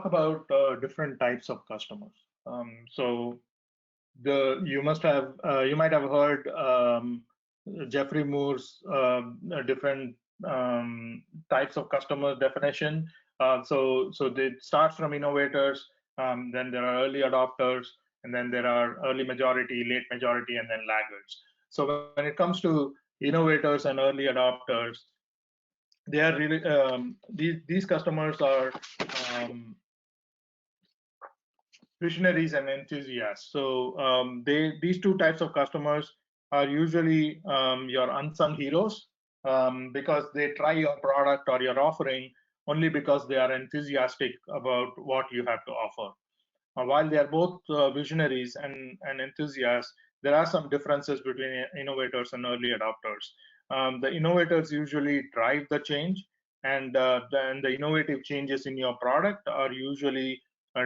talk about different types of customers. So you might have heard Jeffrey Moore's different types of customer definition. So it starts from innovators, then there are early adopters, and then there are early majority, late majority, and then laggards. So when it comes to innovators and early adopters, they are really these customers are visionaries and enthusiasts. So these two types of customers are usually your unsung heroes, because they try your product or your offering only because they are enthusiastic about what you have to offer. While they are both visionaries and enthusiasts, there are some differences between innovators and early adopters. The innovators usually drive the change, and then the innovative changes in your product are usually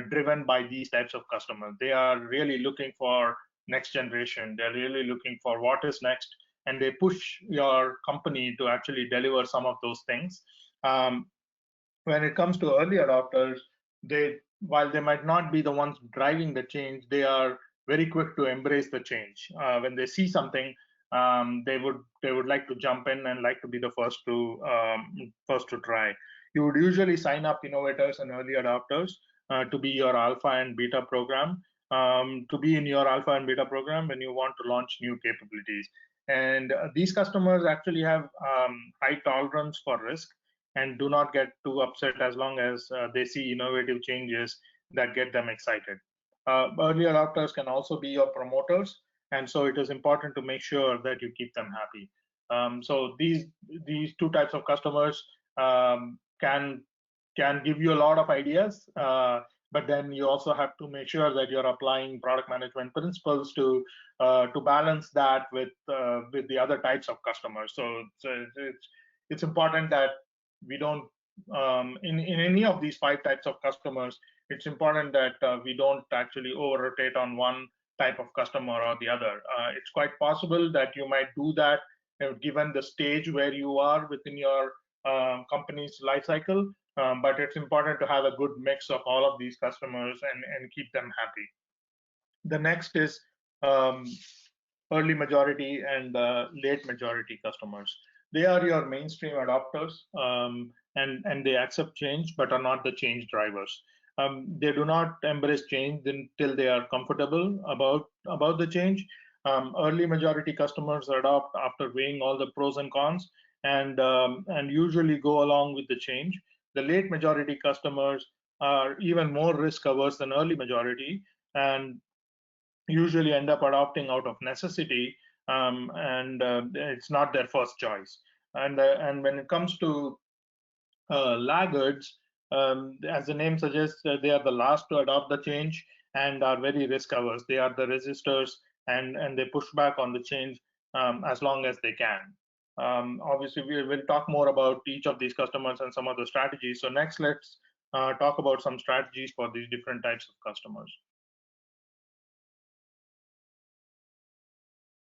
driven by these types of customers. They are really looking for next generation. They're really looking for what is next, and they push your company to actually deliver some of those things. When it comes to early adopters, while they might not be the ones driving the change, they are very quick to embrace the change. When they see something, they would like to jump in and like to be the first to try. You would usually sign up innovators and early adopters to be your alpha and beta program, to be in your alpha and beta program when you want to launch new capabilities. And these customers actually have high tolerance for risk and do not get too upset as long as they see innovative changes that get them excited. Early adopters can also be your promoters, and so it is important to make sure that you keep them happy. So these two types of customers can give you a lot of ideas, but then you also have to make sure that you're applying product management principles to balance that with the other types of customers. So it's important that we don't in any of these 5 types of customers, it's important that we don't actually over rotate on one type of customer or the other. It's quite possible that you might do that given the stage where you are within your company's life cycle, but it's important to have a good mix of all of these customers and keep them happy. The next is early majority and late majority customers. They are your mainstream adopters, and they accept change but are not the change drivers. They do not embrace change until they are comfortable about the change. Early majority customers adopt after weighing all the pros and cons, and usually go along with the change. The late majority customers are even more risk averse than early majority, and usually end up adopting out of necessity, and it's not their first choice. And when it comes to laggards, as the name suggests, they are the last to adopt the change and are very risk averse. They are the resistors, and they push back on the change as long as they can. Obviously, we will talk more about each of these customers and some of the strategies. So next, let's talk about some strategies for these different types of customers.